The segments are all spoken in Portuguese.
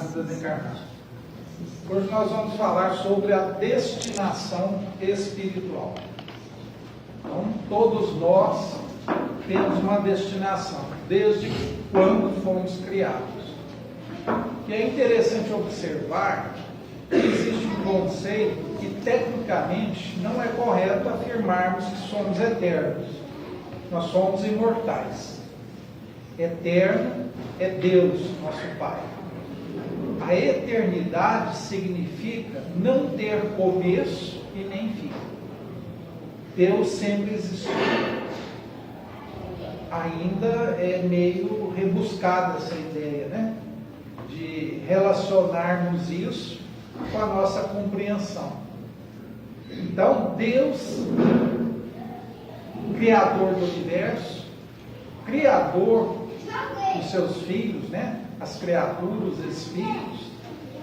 e desencarnados. Hoje nós vamos falar sobre a destinação espiritual. Então, todos nós temos uma destinação, desde quando fomos criados. E é interessante observar que existe um conceito que, tecnicamente, não é correto afirmarmos que somos eternos. Nós somos imortais. Eterno é Deus, nosso Pai. A eternidade significa não ter começo e nem fim. Deus sempre existiu. Ainda é meio rebuscada essa ideia, né? De relacionarmos isso com a nossa compreensão. Então, Deus, Criador do universo, Criador dos seus filhos, né? As criaturas, os espíritos,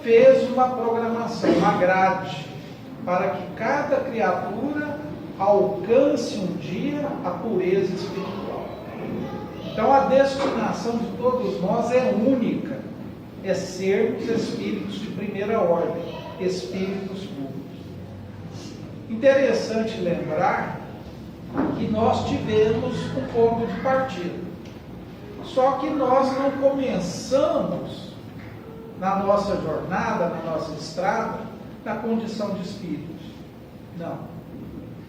fez uma programação, uma grade, para que cada criatura alcance um dia a pureza espiritual. Então, a destinação de todos nós é única, é sermos espíritos de primeira ordem, espíritos puros. Interessante lembrar que nós tivemos um ponto de partida. Só que nós não começamos na nossa jornada, na nossa estrada, na condição de espíritos. Não.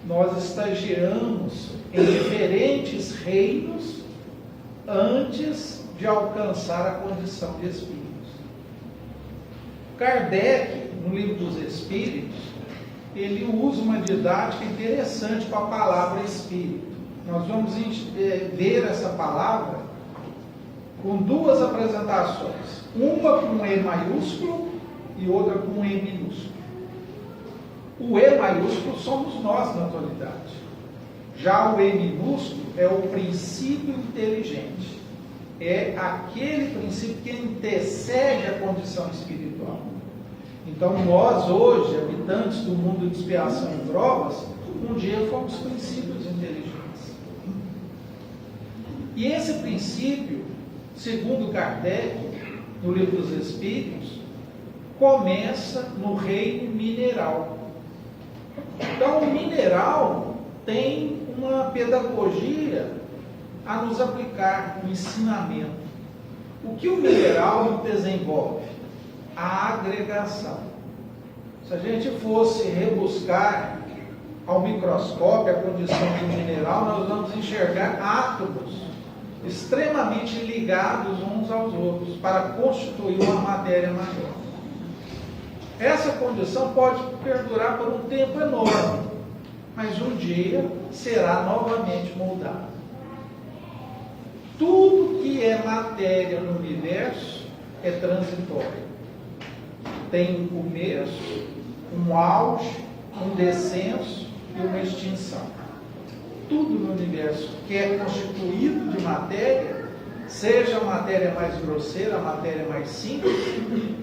Nós estagiamos em diferentes reinos antes de alcançar a condição de espíritos. Kardec, no Livro dos Espíritos, ele usa uma didática interessante com a palavra espírito. Nós vamos ver essa palavra com duas apresentações, uma com E maiúsculo e outra com E minúsculo. O E maiúsculo somos nós na atualidade. Já o E minúsculo é o princípio inteligente. É aquele princípio que antecede a condição espiritual. Então nós hoje, habitantes do mundo de expiação e provas, um dia fomos princípios inteligentes. E esse princípio, segundo Kardec, no Livro dos Espíritos, começa no reino mineral. Então, o mineral tem uma pedagogia a nos aplicar, um ensinamento. O que o mineral desenvolve? A agregação. Se a gente fosse rebuscar ao microscópio a condição do mineral, nós vamos enxergar átomos extremamente ligados uns aos outros para constituir uma matéria maior. Essa condição pode perdurar por um tempo enorme, mas um dia será novamente moldada. Tudo que é matéria no universo é transitório. Tem um começo, um auge, um descenso e uma extinção. Tudo no universo que é constituído de matéria, seja a matéria mais grosseira, a matéria mais simples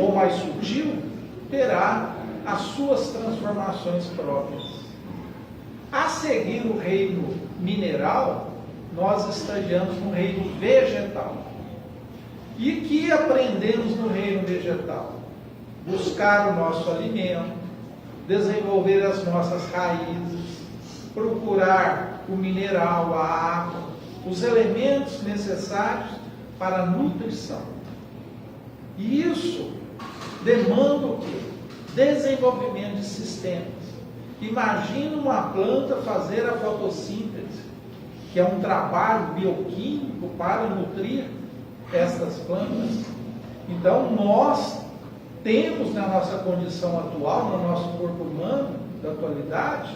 ou mais sutil, terá as suas transformações próprias. A seguir o reino mineral, nós estagiamos no reino vegetal. E que aprendemos no reino vegetal? Buscar o nosso alimento, desenvolver as nossas raízes, procurar o mineral, a água, os elementos necessários para a nutrição. E isso demanda o quê? Desenvolvimento de sistemas. Imagina uma planta fazer a fotossíntese, que é um trabalho bioquímico para nutrir estas plantas. Então, nós temos na nossa condição atual, no nosso corpo humano da atualidade,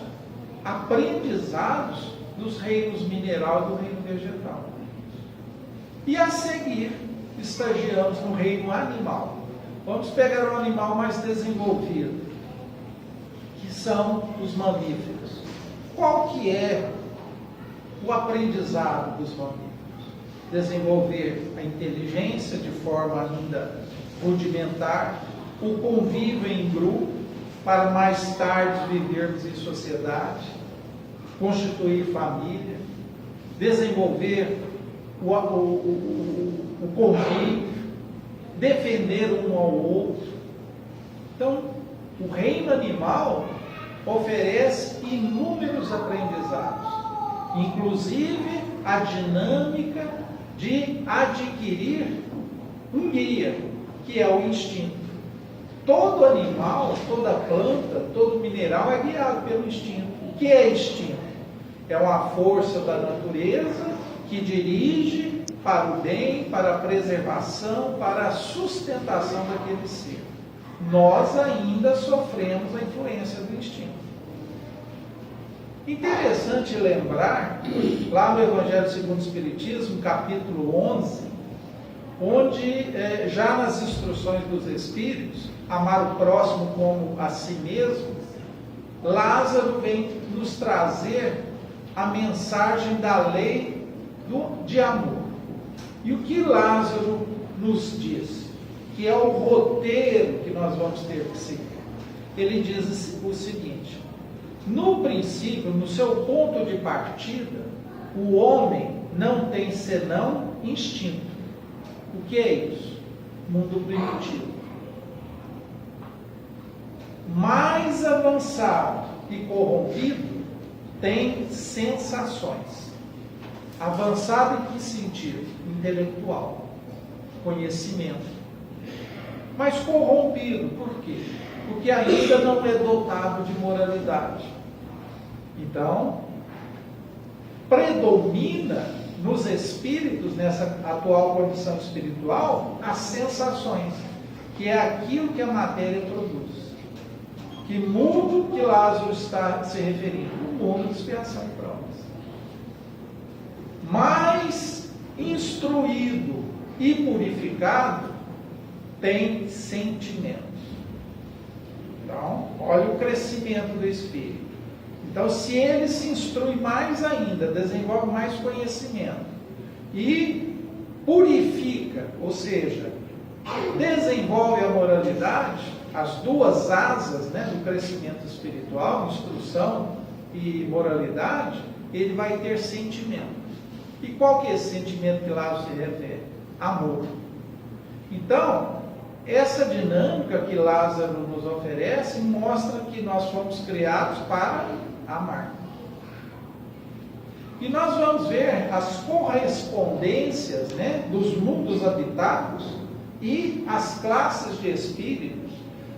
aprendizados dos reinos mineral e do reino vegetal. E a seguir, estagiamos no reino animal. Vamos pegar um animal mais desenvolvido, que são os mamíferos. Qual que é o aprendizado dos mamíferos? Desenvolver a inteligência de forma ainda rudimentar, o convívio em grupo, para mais tarde vivermos em sociedade, constituir família, desenvolver o convívio, defender um ao outro. Então, o reino animal oferece inúmeros aprendizados, inclusive a dinâmica de adquirir um guia, que é o instinto. Todo animal, toda planta, todo mineral é guiado pelo instinto. O que é instinto? É uma força da natureza que dirige para o bem, para a preservação, para a sustentação daquele ser. Nós ainda sofremos a influência do instinto. Interessante lembrar, lá no Evangelho segundo o Espiritismo, capítulo 11, onde já nas instruções dos Espíritos, amar o próximo como a si mesmo, Lázaro vem nos trazer a mensagem da lei de amor. E o que Lázaro nos diz? Que é o roteiro que nós vamos ter que seguir. Ele diz o seguinte: no princípio, no seu ponto de partida, o homem não tem senão instinto. O que é isso? Mundo primitivo. Mais avançado e corrompido tem sensações. Avançado em que sentido? Intelectual, conhecimento. Mas corrompido, por quê? Porque ainda não é dotado de moralidade. Então, predomina nos espíritos, nessa atual condição espiritual, as sensações, que é aquilo que a matéria produz. Que mundo que Lázaro está se referindo? O mundo de expiação e provas. Mais instruído e purificado tem sentimentos. Então, olha o crescimento do espírito. Então, se ele se instrui mais ainda, desenvolve mais conhecimento e purifica, ou seja, desenvolve a moralidade, as duas asas, né, do crescimento espiritual, instrução e moralidade, ele vai ter sentimento. E qual que é esse sentimento que Lázaro se refere? Amor. Então, essa dinâmica que Lázaro nos oferece mostra que nós fomos criados para amar. E nós vamos ver as correspondências, né, dos mundos habitados e as classes de espíritos,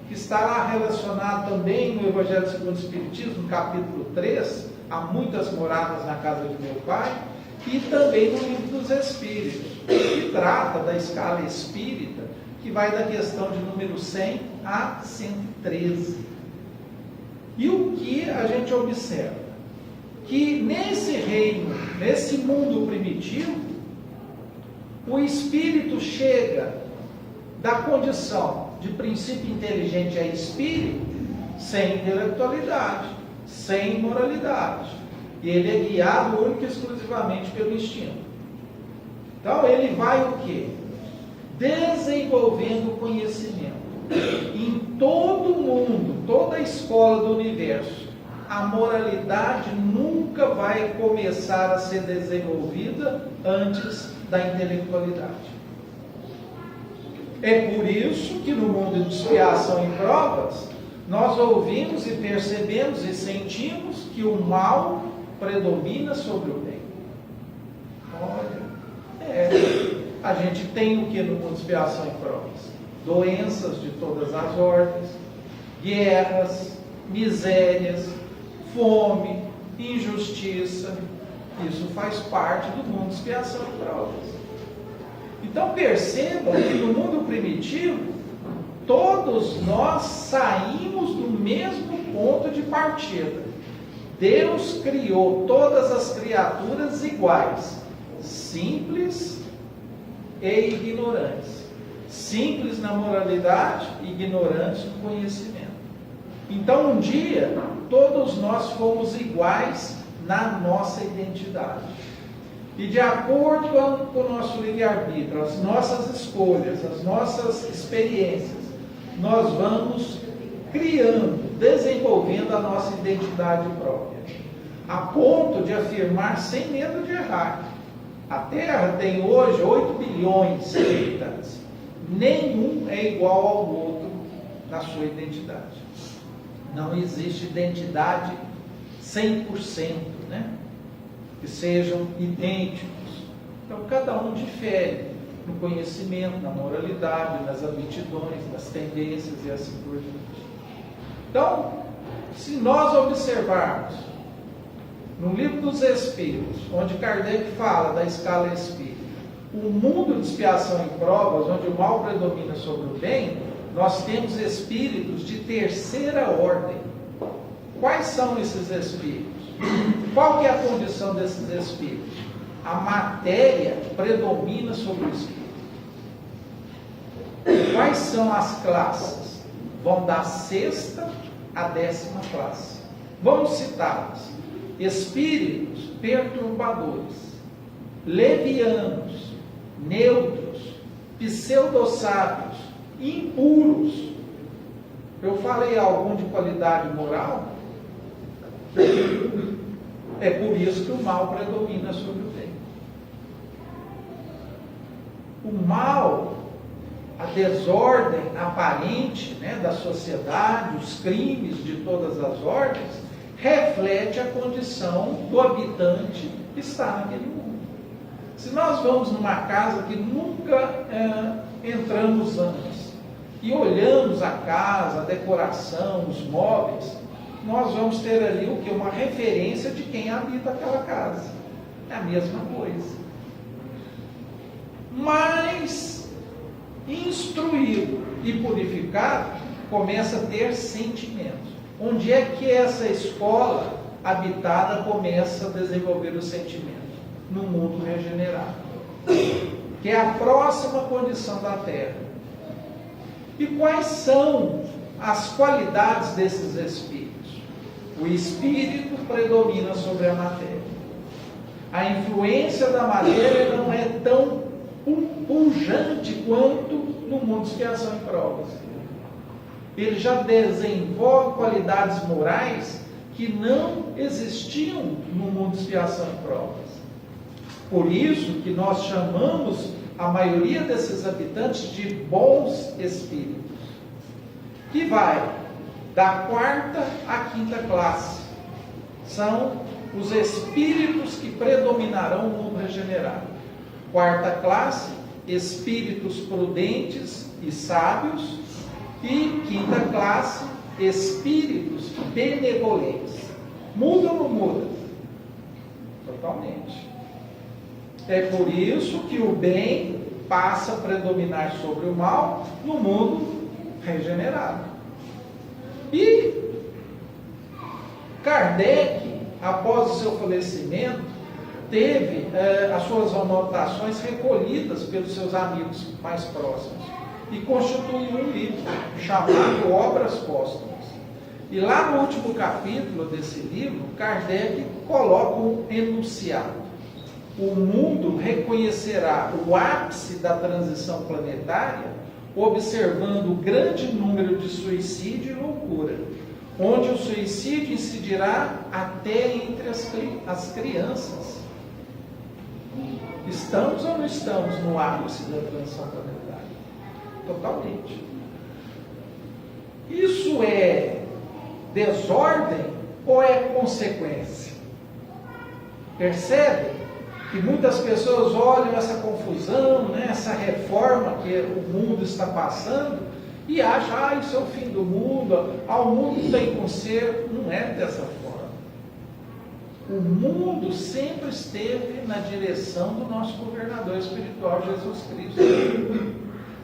que está lá relacionado também no Evangelho segundo o Espiritismo, no capítulo 3, há muitas moradas na casa de meu Pai, e também no Livro dos Espíritos, que trata da escala espírita, que vai da questão de número 100 a 113. E o que a gente observa? Que nesse reino, nesse mundo primitivo, o espírito chega da condição de princípio inteligente a espírito, sem intelectualidade, sem moralidade. E ele é guiado única e exclusivamente pelo instinto. Então ele vai o quê? Desenvolvendo conhecimento. Em todo mundo, toda a escola do universo, a moralidade nunca vai começar a ser desenvolvida antes da intelectualidade. É por isso que no mundo de expiação e provas, nós ouvimos e percebemos e sentimos que o mal predomina sobre o bem. Olha, a gente tem o que no mundo de expiação e provas? Doenças de todas as ordens, guerras, misérias, fome, injustiça. Isso faz parte do mundo de expiação e provas. Então percebam que no mundo primitivo, todos nós saímos do mesmo ponto de partida. Deus criou todas as criaturas iguais, simples e ignorantes. Simples na moralidade, ignorantes no conhecimento. Então um dia, todos nós fomos iguais na nossa identidade. E de acordo com o nosso livre-arbítrio, as nossas escolhas, as nossas experiências, nós vamos criando, desenvolvendo a nossa identidade própria, a ponto de afirmar sem medo de errar. A Terra tem hoje 8 bilhões de habitantes. nenhum é igual ao outro na sua identidade. Não existe identidade 100%, né? Que sejam idênticos. Então, cada um difere no conhecimento, na moralidade, nas aptidões, nas tendências e assim por diante. Então, se nós observarmos no Livro dos Espíritos, onde Kardec fala da escala espírita, o mundo de expiação e provas, onde o mal predomina sobre o bem, nós temos espíritos de terceira ordem. Quais são esses espíritos? Qual que é a condição desses espíritos? A matéria predomina sobre o espírito. Quais são as classes? Vão da 6ª à 10ª classe. Vamos citá-las. Espíritos perturbadores, levianos, neutros, pseudo-sábios, impuros. Eu falei algum de qualidade moral? É por isso que o mal predomina sobre o bem. O mal, a desordem aparente, né, da sociedade, os crimes de todas as ordens, reflete a condição do habitante que está naquele mundo. Se nós vamos numa casa que nunca entramos antes e olhamos a casa, a decoração, os móveis, nós vamos ter ali o que? Uma referência de quem habita aquela casa. É a mesma coisa. Mas, instruído e purificado, começa a ter sentimentos. Onde é que essa escola habitada começa a desenvolver os sentimentos? No mundo regenerado, que é a próxima condição da Terra. E quais são as qualidades desses espíritos? O espírito predomina sobre a matéria. A influência da matéria não é tão pujante quanto no mundo de expiação e provas. Ele já desenvolve qualidades morais que não existiam no mundo de expiação e provas. Por isso que nós chamamos a maioria desses habitantes de bons espíritos, que vai da 4ª à 5ª classe. São os espíritos que predominarão no mundo regenerado. 4ª classe, espíritos prudentes e sábios. E 5ª classe, espíritos benevolentes. Muda ou não muda? Totalmente. É por isso que o bem passa a predominar sobre o mal no mundo regenerado. E Kardec, após o seu falecimento, teve as suas anotações recolhidas pelos seus amigos mais próximos e constituiu um livro chamado Obras Póstumas. E lá no último capítulo desse livro, Kardec coloca um enunciado. O mundo reconhecerá o ápice da transição planetária observando o grande número de suicídio e loucura, onde o suicídio incidirá até entre as crianças. Estamos ou não estamos no ápice da transição planetária? Totalmente. Isso é desordem ou é consequência? Percebe que muitas pessoas olham essa confusão, né, essa reforma que o mundo está passando e acham, isso é o fim do mundo, o mundo tem conserto. Não é dessa forma. O mundo sempre esteve na direção do nosso governador espiritual, Jesus Cristo.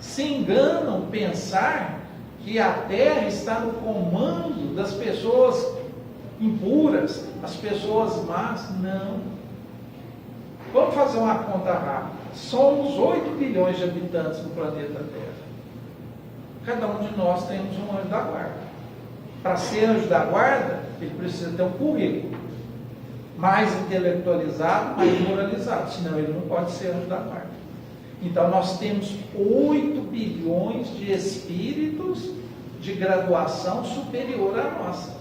Se enganam pensar que a Terra está no comando das pessoas impuras, as pessoas más. Não. Vamos fazer uma conta rápida. Somos 8 bilhões de habitantes no planeta Terra. Cada um de nós temos um anjo da guarda. Para ser anjo da guarda, ele precisa ter um currículo mais intelectualizado, mais moralizado. Senão ele não pode ser anjo da guarda. Então nós temos 8 bilhões de espíritos de graduação superior à nossa.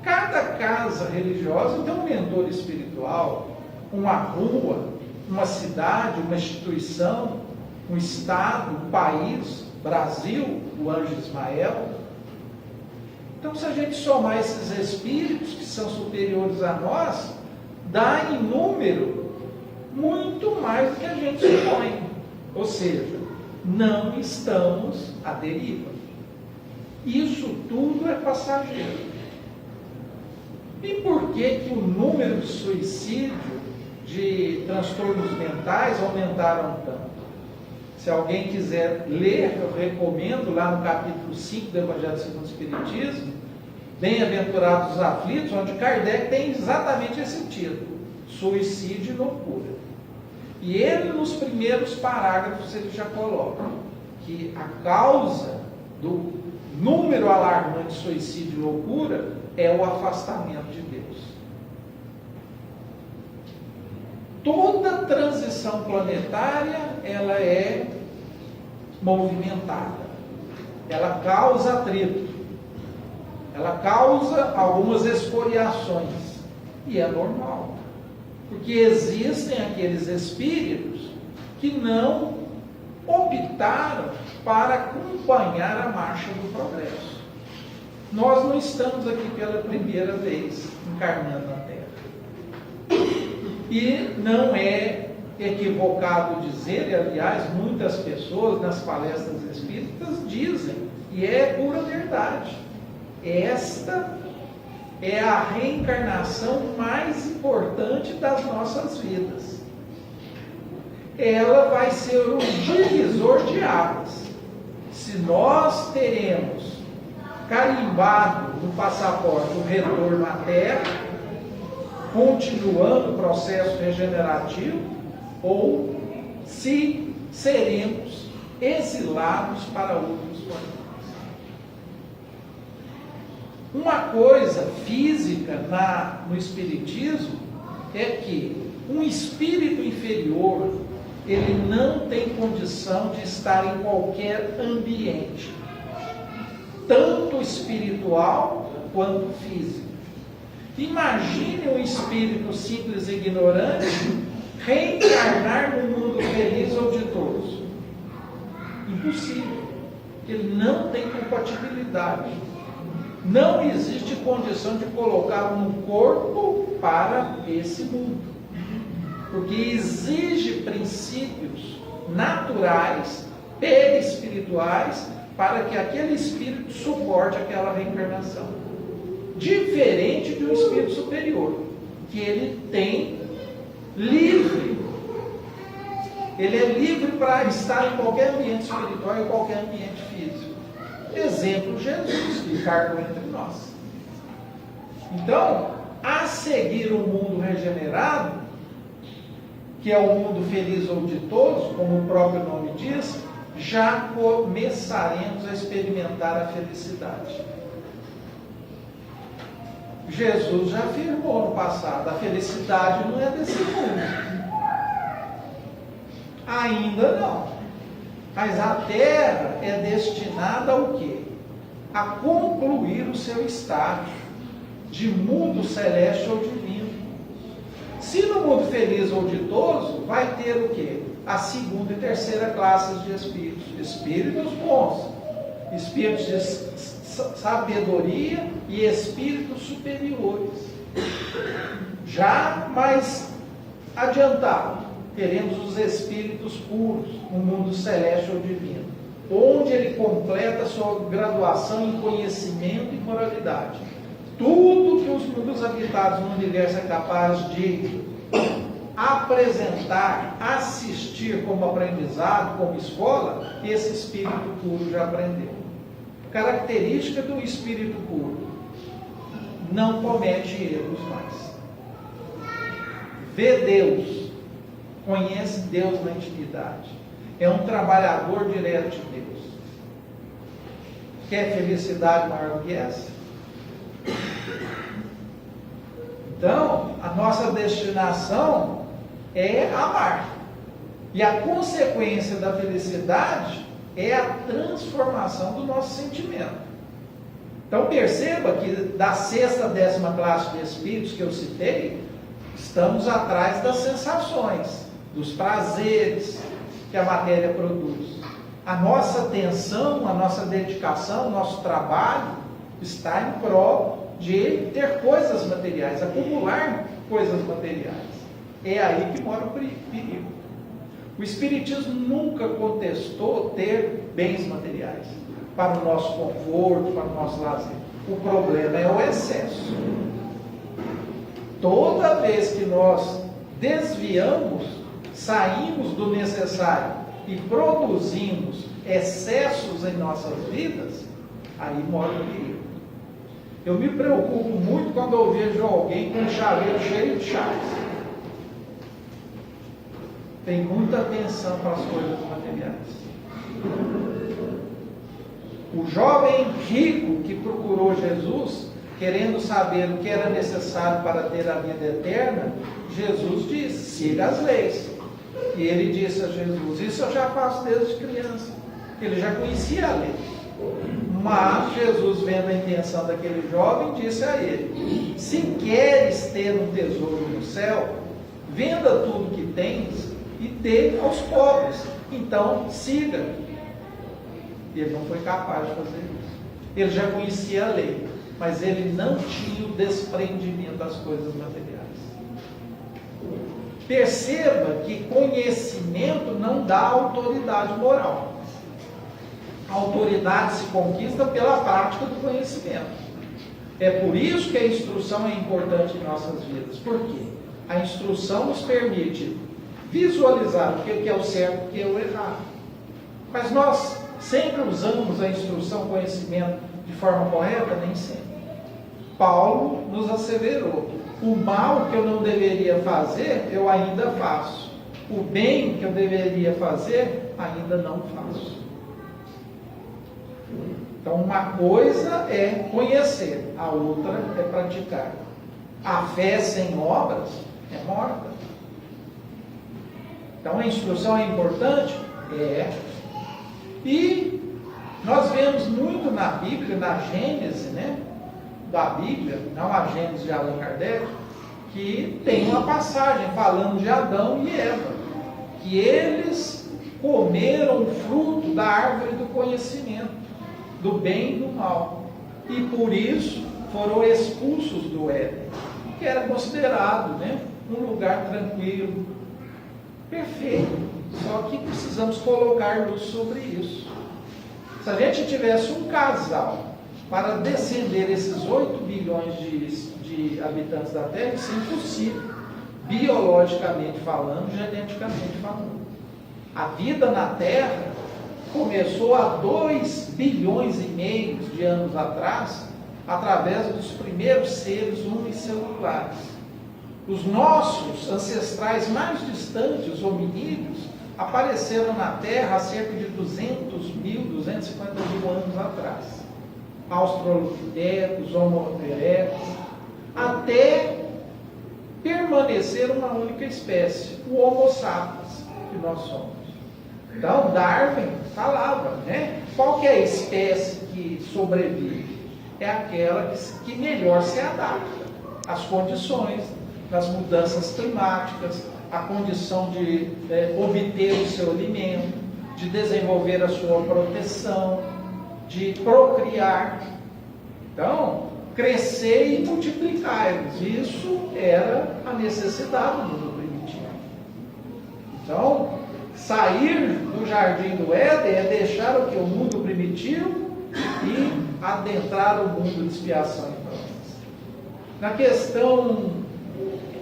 Cada casa religiosa tem um mentor espiritual, uma rua, uma cidade, uma instituição, um estado, um país, Brasil, o anjo Ismael. Então, se a gente somar esses espíritos que são superiores a nós, dá em número muito mais do que a gente supõe. Ou seja, não estamos à deriva. Isso tudo é passageiro. E por que o número de suicídio, de transtornos mentais aumentaram tanto? Se alguém quiser ler, eu recomendo lá no capítulo 5 do Evangelho segundo o Espiritismo, Bem-aventurados os aflitos, onde Kardec tem exatamente esse título, Suicídio e Loucura. E ele, nos primeiros parágrafos, ele já coloca que a causa do número alarmante de suicídio e loucura é o afastamento de Deus. Toda transição planetária, ela é movimentada. Ela causa atrito. Ela causa algumas escoriações. E é normal. Porque existem aqueles espíritos que não optaram para acompanhar a marcha do progresso. Nós não estamos aqui pela primeira vez encarnando na Terra. E não é equivocado dizer, e aliás, muitas pessoas nas palestras espíritas dizem, e é pura verdade, esta é a reencarnação mais importante das nossas vidas. Ela vai ser o divisor de águas. Se nós teremos carimbado no passaporte o retorno à Terra, continuando o processo regenerativo, ou se seremos exilados para outros planetas. Uma coisa física no Espiritismo é que um espírito inferior, ele não tem condição de estar em qualquer ambiente, tanto espiritual quanto físico. Imagine um espírito simples e ignorante reencarnar no mundo feliz ou ditoso. Impossível. Ele não tem compatibilidade. Não existe condição de colocá-lo num corpo para esse mundo. Porque exige princípios naturais, perispirituais, para que aquele espírito suporte aquela reencarnação. Diferente de um espírito superior, que ele tem livre. Ele é livre para estar em qualquer ambiente espiritual e em qualquer ambiente físico. Exemplo, Jesus, que encarnou entre nós. Então, a seguir o mundo regenerado, que é o mundo feliz ou ditoso, como o próprio nome diz, já começaremos a experimentar a felicidade. Jesus já afirmou no passado, a felicidade não é desse mundo. Ainda não. Mas a Terra é destinada ao quê? A concluir o seu estágio de mundo celeste ou divino. Se no mundo feliz ou ditoso, vai ter o quê? A segunda e terceira classes de espíritos. Espíritos bons, espíritos de sabedoria e espíritos superiores. Já mais adiantado, teremos os espíritos puros, no mundo celeste ou divino, onde ele completa sua graduação em conhecimento e moralidade. Tudo que os mundos habitados no universo é capaz de apresentar, assistir como aprendizado, como escola, esse espírito puro já aprendeu. Característica do espírito puro: não comete erros mais. Vê Deus, conhece Deus na intimidade, é um trabalhador direto de Deus. Quer felicidade maior do que essa? Então, a nossa destinação é amar. E a consequência da felicidade é a transformação do nosso sentimento. Então perceba que da sexta, 10ª classe de espíritos que eu citei, estamos atrás das sensações, dos prazeres, que a matéria produz. A nossa atenção, a nossa dedicação, o nosso trabalho está em prol de ter coisas materiais, acumular coisas materiais. É aí que mora o perigo. O Espiritismo nunca contestou ter bens materiais para o nosso conforto, para o nosso lazer. O problema é o excesso. Toda vez que nós desviamos, saímos do necessário e produzimos excessos em nossas vidas, aí mora o perigo. Eu me preocupo muito quando eu vejo alguém com um chaveiro cheio de chaves. Tem muita atenção para as coisas materiais. O jovem rico que procurou Jesus, querendo saber o que era necessário para ter a vida eterna, Jesus disse: siga as leis. E ele disse a Jesus: isso eu já faço desde criança. Ele já conhecia a lei. Mas Jesus, vendo a intenção daquele jovem, disse a ele: se queres ter um tesouro no céu, venda tudo que tens e dê aos pobres. Então, siga. E ele não foi capaz de fazer isso. Ele já conhecia a lei, mas ele não tinha o desprendimento das coisas materiais. Perceba que conhecimento não dá autoridade moral. A autoridade se conquista pela prática do conhecimento. É por isso que a instrução é importante em nossas vidas. Por quê? A instrução nos permite visualizar o que é o certo e o que é o errado. Mas nós sempre usamos a instrução, o conhecimento de forma correta? Nem sempre. Paulo nos asseverou: o mal que eu não deveria fazer, eu ainda faço. O bem que eu deveria fazer, ainda não faço. Então, uma coisa é conhecer, a outra é praticar. A fé sem obras é morta. Então, a instrução é importante? É. E nós vemos muito na Bíblia, na Gênese, da Bíblia, não a Gênese de Allan Kardec, que tem uma passagem falando de Adão e Eva, que eles comeram o fruto da árvore do conhecimento, do bem e do mal, e por isso foram expulsos do Éden, que era considerado um lugar tranquilo, perfeito. Só que precisamos colocar luz sobre isso. Se a gente tivesse um casal para descender esses 8 bilhões de habitantes da Terra, isso é impossível, biologicamente falando, geneticamente falando. A vida na Terra começou há 2 bilhões e meio de anos atrás, através dos primeiros seres unicelulares. Os nossos ancestrais mais distantes, os hominídeos, apareceram na Terra há cerca de 200 mil, 250 mil anos atrás. Australopithecus, Homo erectus, até permanecer uma única espécie, o Homo sapiens, que nós somos. Então, Darwin falava, qual que é a espécie que sobrevive? É aquela que melhor se adapta às condições, das mudanças climáticas, a condição de obter o seu alimento, de desenvolver a sua proteção, de procriar. Então, crescer e multiplicar-nos. Isso era a necessidade do mundo primitivo. Então, sair do jardim do Éden é deixar o que? O mundo primitivo e adentrar o mundo de expiação e provas. Na questão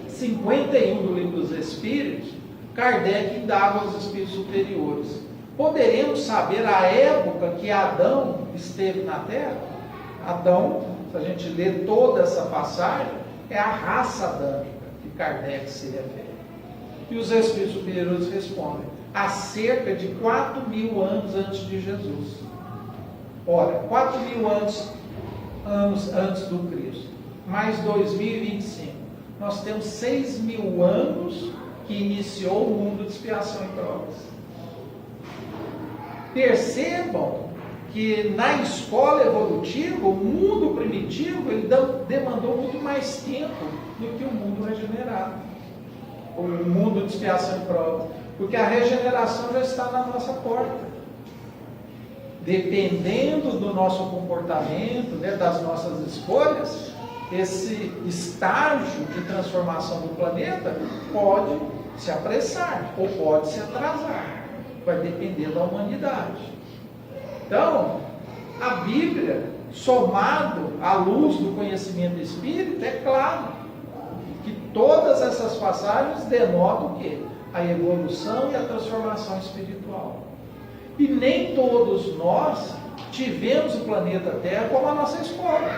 51 do Livro dos Espíritos, Kardec indaga aos espíritos superiores: poderemos saber a época que Adão esteve na Terra? Adão, se a gente ler toda essa passagem, é a raça adâmica que Kardec se refere. E os espíritos superiores respondem: há cerca de 4.000 anos antes de Jesus. Ora, 4.000 anos antes do Cristo, mais 2025. Nós temos 6.000 anos que iniciou o mundo de expiação e provas. Percebam que na escola evolutiva, o mundo primitivo, ele demandou muito mais tempo do que o mundo regenerado. O mundo de expiação e provas. Porque a regeneração já está na nossa porta. Dependendo do nosso comportamento, né, das nossas escolhas, esse estágio de transformação do planeta pode se apressar ou pode se atrasar. Vai depender da humanidade. Então, a Bíblia, somado à luz do conhecimento espírita, é claro que todas essas passagens denotam o quê? A evolução e a transformação espiritual. E nem todos nós tivemos o planeta Terra como a nossa escola.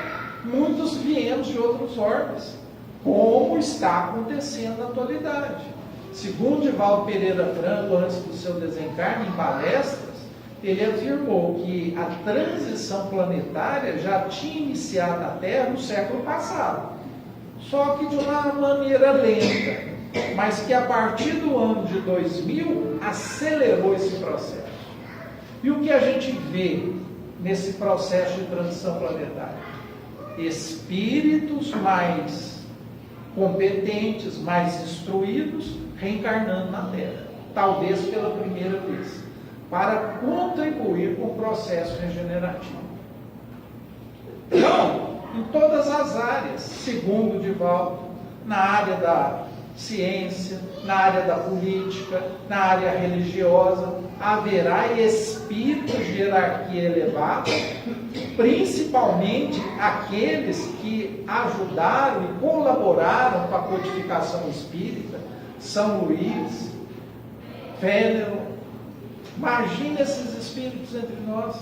Muitos viemos de outros orbes, como está acontecendo na atualidade. Segundo Divaldo Pereira Franco, antes do seu desencarne, em palestras, ele afirmou que a transição planetária já tinha iniciado na Terra no século passado, só que de uma maneira lenta, mas que a partir do ano de 2000 acelerou esse processo. E o que a gente vê nesse processo de transição planetária? Espíritos mais competentes, mais instruídos, reencarnando na Terra, talvez pela primeira vez, para contribuir com o processo regenerativo. Então, em todas as áreas, segundo Divaldo, na área da ciência, na área da política, na área religiosa, haverá espíritos de hierarquia elevada, principalmente aqueles que ajudaram e colaboraram com a codificação espírita, São Luís, Fénelon. Imagine esses espíritos entre nós.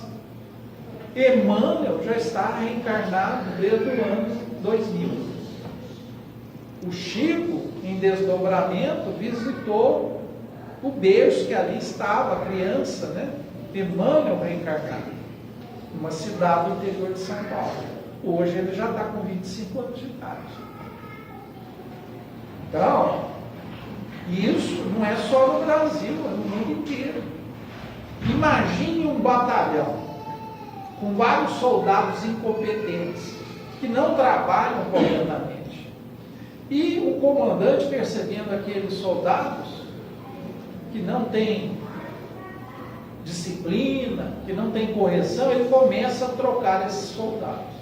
Emmanuel já está reencarnado desde o ano 2000. O Chico, em desdobramento, visitou o berço que ali estava, a criança, né? Emmanuel reencarnado, numa cidade do interior de São Paulo. Hoje ele já está com 25 anos de idade. Então, isso não é só no Brasil, é no mundo inteiro. Imagine um batalhão com vários soldados incompetentes que não trabalham corretamente. E o comandante, percebendo aqueles soldados que não têm disciplina, que não têm correção, ele começa a trocar esses soldados.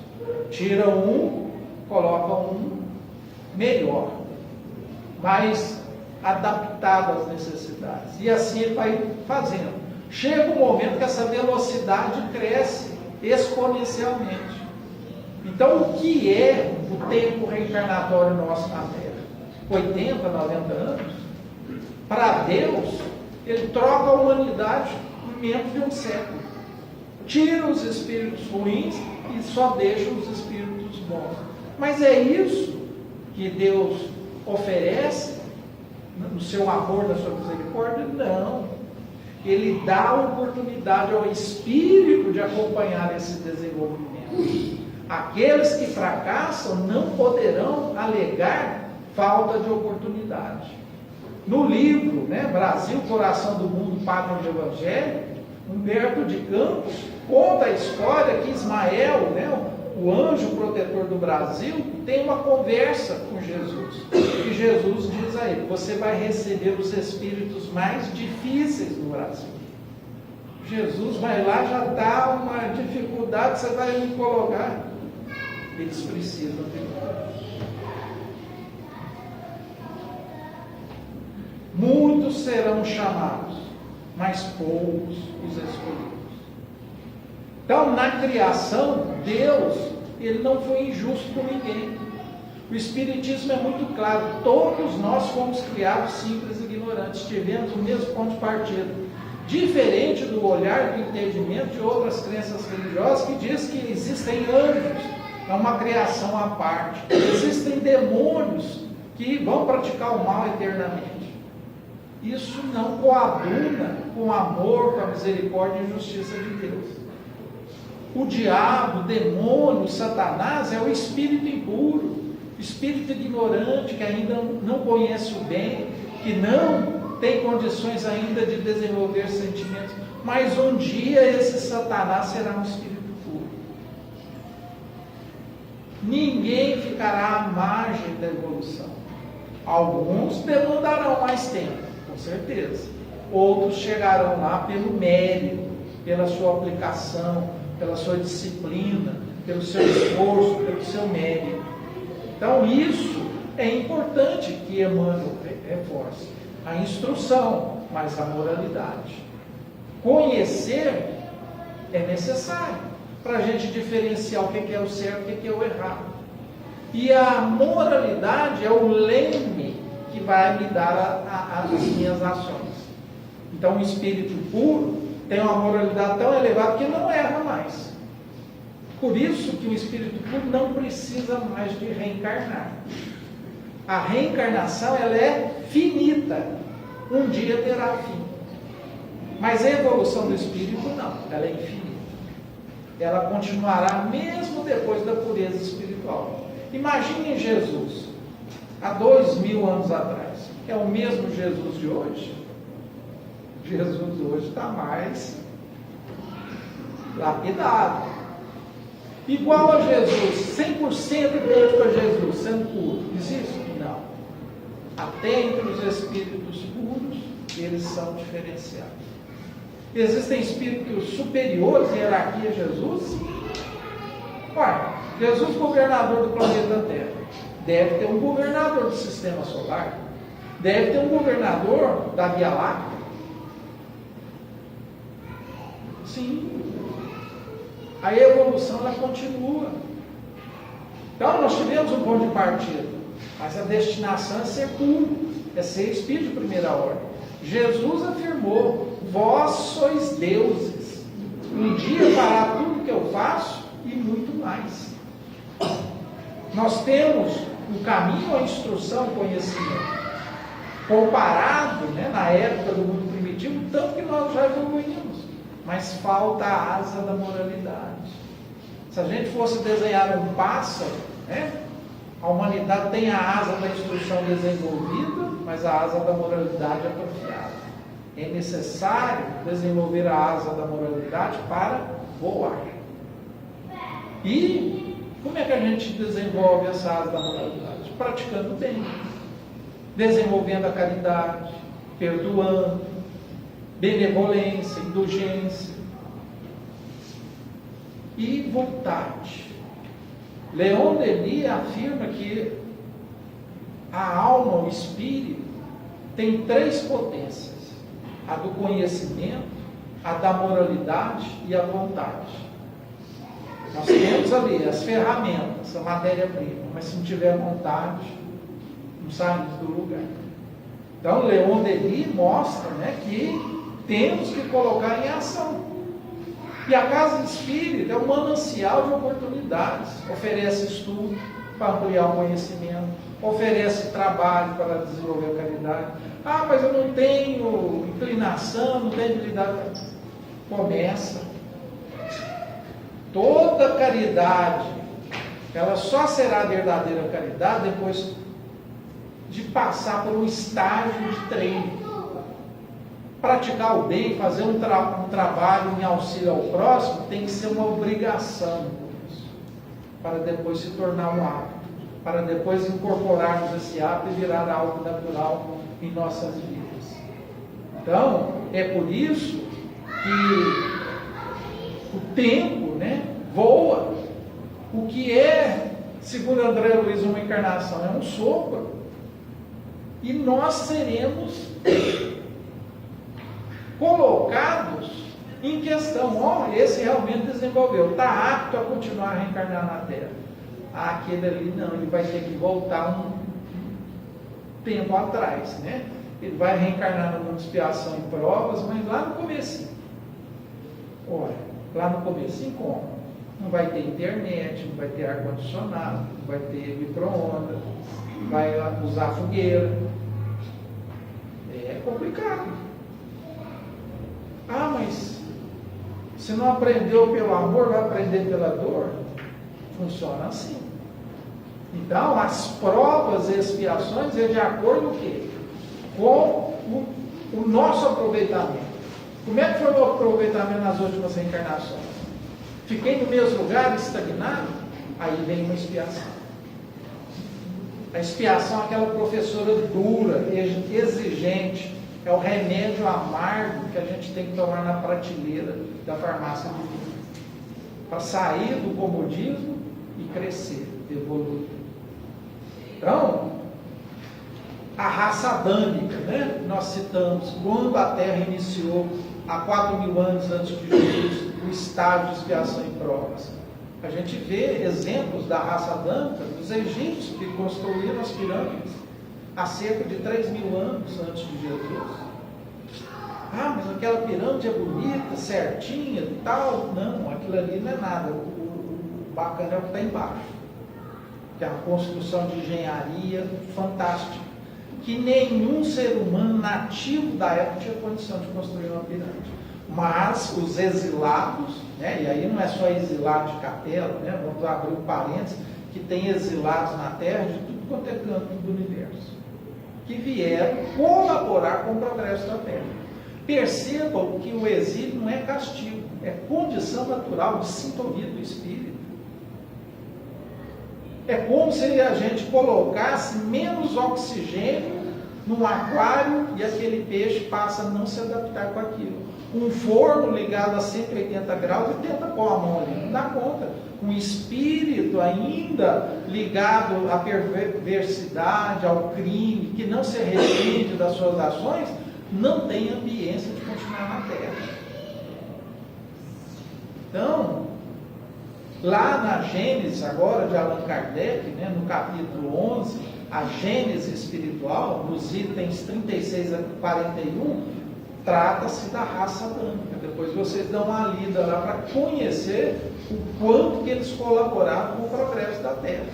Tira um, coloca um melhor, mais adaptado às necessidades. E assim ele vai fazendo. Chega um momento que essa velocidade cresce exponencialmente. Então, o que é o tempo reencarnatório nosso na Terra? 80, 90 anos? Para Deus, ele troca a humanidade em menos de um século. Tira os espíritos ruins e só deixa os espíritos bons. Mas é isso que Deus oferece no seu amor, na sua misericórdia? Não. Ele dá a oportunidade ao espírito de acompanhar esse desenvolvimento. Aqueles que fracassam não poderão alegar falta de oportunidade. No livro, né, Brasil, Coração do Mundo, Padre do Evangelho, Humberto de Campos conta a história que Ismael, né, o anjo protetor do Brasil, tem uma conversa com Jesus. E Jesus diz a ele: você vai receber os espíritos mais difíceis no Brasil. Jesus vai lá, já dá uma dificuldade, você vai me colocar. Eles precisam de nós. Muitos serão chamados, mas poucos os escolhidos. Então, na criação, Deus, ele não foi injusto com ninguém. O Espiritismo é muito claro. Todos nós fomos criados simples e ignorantes. Tivemos o mesmo ponto de partida. Diferente do olhar, do entendimento de outras crenças religiosas que diz que existem anjos. É uma criação à parte. Existem demônios que vão praticar o mal eternamente. Isso não coaduna com o amor, com a misericórdia e justiça de Deus. O diabo, o demônio, o Satanás é o espírito impuro, o espírito ignorante que ainda não conhece o bem, que não tem condições ainda de desenvolver sentimentos. Mas um dia esse Satanás será um espírito puro. Ninguém ficará à margem da evolução. Alguns demandarão mais tempo, com certeza. outros chegarão lá pelo mérito, pela sua aplicação, pela sua disciplina, pelo seu esforço, pelo seu mérito. Então isso é importante que Emmanuel reforce. A instrução, mas a moralidade. Conhecer é necessário para a gente diferenciar o que é o certo e o que é o errado. E a moralidade é o leme que vai me dar as minhas ações. Então o espírito puro tem uma moralidade tão elevada que não erra mais. Por isso que o espírito puro não precisa mais de reencarnar. A reencarnação ela é finita. Um dia terá fim. Mas a evolução do espírito não, ela é infinita. Ela continuará mesmo depois da pureza espiritual. Imaginem Jesus, há 2000 anos atrás. É o mesmo Jesus de hoje? Jesus hoje está mais lapidado. Igual a Jesus, 100% idêntico a Jesus, sendo puro. Existe? Não. Até entre os espíritos puros, eles são diferenciados. Existem espíritos superiores em hierarquia a Jesus? Ora, Jesus, governador do planeta Terra, deve ter um governador do sistema solar, deve ter um governador da Via Láctea. Sim. A evolução ela continua. Então nós tivemos um ponto de partida, mas a destinação é ser puro, é ser espírito de primeira ordem. Jesus afirmou: vós sois deuses. Um dia fará tudo que eu faço e muito mais. Nós temos o caminho, a instrução, o conhecimento. Comparado, na época do mundo primitivo, tanto que nós já evoluímos. Mas falta a asa da moralidade. Se a gente fosse desenhar um pássaro, a humanidade tem a asa da instrução desenvolvida, mas a asa da moralidade atrofiada. É necessário desenvolver a asa da moralidade para voar. E como é que a gente desenvolve essa asa da moralidade? Praticando bem, desenvolvendo a caridade, perdoando, benevolência, indulgência e vontade. Leon Denis afirma que a alma, o espírito, tem 3 potências: a do conhecimento, a da moralidade e a vontade. Nós temos ali as ferramentas, a matéria-prima, mas se não tiver vontade, não saímos do lugar. Então, Leon Denis mostra que temos que colocar em ação. E a casa espírita é um manancial de oportunidades. Oferece estudo para ampliar o conhecimento, oferece trabalho para desenvolver a caridade. Ah, mas eu não tenho inclinação, não tenho habilidade. Começa. Toda caridade, ela só será verdadeira caridade depois de passar por um estágio de treino. Praticar o bem, fazer um trabalho em auxílio ao próximo, tem que ser uma obrigação, para depois se tornar um hábito, para depois incorporarmos esse hábito e virar algo natural em nossas vidas. Então, é por isso que o tempo voa. O que é, segundo André Luiz, uma encarnação? É um sopro. E nós seremos colocados em questão. Esse realmente desenvolveu, está apto a continuar a reencarnar na Terra. Aquele ali não, ele vai ter que voltar um tempo atrás, Ele vai reencarnar no mundo de expiação e provas, mas lá no comecinho. Olha, lá no comecinho como? Não vai ter internet, não vai ter ar-condicionado, não vai ter micro-ondas, vai usar fogueira. É complicado. Ah, mas se não aprendeu pelo amor, vai aprender pela dor? Funciona assim. Então, as provas e expiações é de acordo com o nosso aproveitamento. Como é que foi o aproveitamento nas últimas reencarnações? Fiquei no mesmo lugar, estagnado? Aí vem uma expiação. A expiação é aquela professora dura, exigente. É o remédio amargo que a gente tem que tomar na prateleira da farmácia divina, para sair do comodismo e crescer, evoluir. Então, a raça adâmica, né? Nós citamos, quando a Terra iniciou, há 4.000 anos antes de Jesus, o estágio de expiação e provas. A gente vê exemplos da raça adâmica dos egípcios que construíram as pirâmides há cerca de 3.000 anos antes de Jesus. Ah, mas aquela pirâmide é bonita, certinha e tal. Não, aquilo ali não é nada. O bacana é o que está embaixo, que é a construção de engenharia fantástica, que nenhum ser humano nativo da época tinha condição de construir uma pirâmide. Mas os exilados, né, e aí não é só exilado de capela, né, vamos abrir um parênteses, que tem exilados na Terra de tudo quanto é canto do universo, que vieram colaborar com o progresso da Terra. Percebam que o exílio não é castigo, é condição natural de sintonia do espírito. É como se a gente colocasse menos oxigênio num aquário e aquele peixe passa a não se adaptar com aquilo. Um forno ligado a 180 graus e tenta pôr a mão ali, não dá conta. Um espírito ainda ligado à perversidade, ao crime, que não se arrepende das suas ações, não tem ambiência de continuar na Terra. Então, lá na Gênesis, agora de Allan Kardec, né, no capítulo 11, a Gênese espiritual, nos itens 36 a 41, trata-se da raça adâmica. Depois vocês dão uma lida lá para conhecer o quanto que eles colaboraram com o progresso da Terra,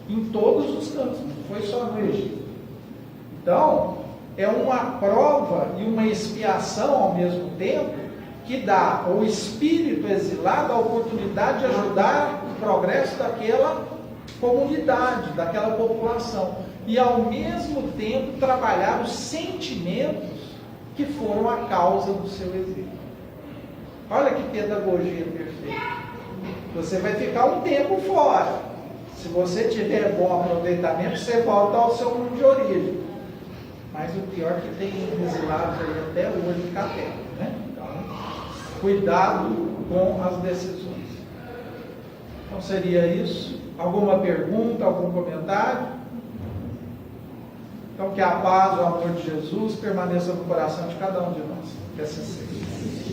em todos os campos, não foi só no Egito. Então, é uma prova e uma expiação ao mesmo tempo, que dá ao espírito exilado a oportunidade de ajudar o progresso daquela comunidade, daquela população, e ao mesmo tempo trabalhar os sentimentos que foram a causa do seu exílio. Olha que pedagogia perfeita. Você vai ficar um tempo fora. Se você tiver bom aproveitamento, você volta ao seu mundo de origem. Mas o pior é que tem exilados aí até hoje de capela, né? Então, cuidado com as decisões. Então seria isso. Alguma pergunta, algum comentário? Então que a paz, o amor de Jesus permaneça no coração de cada um de nós. Que assim seja.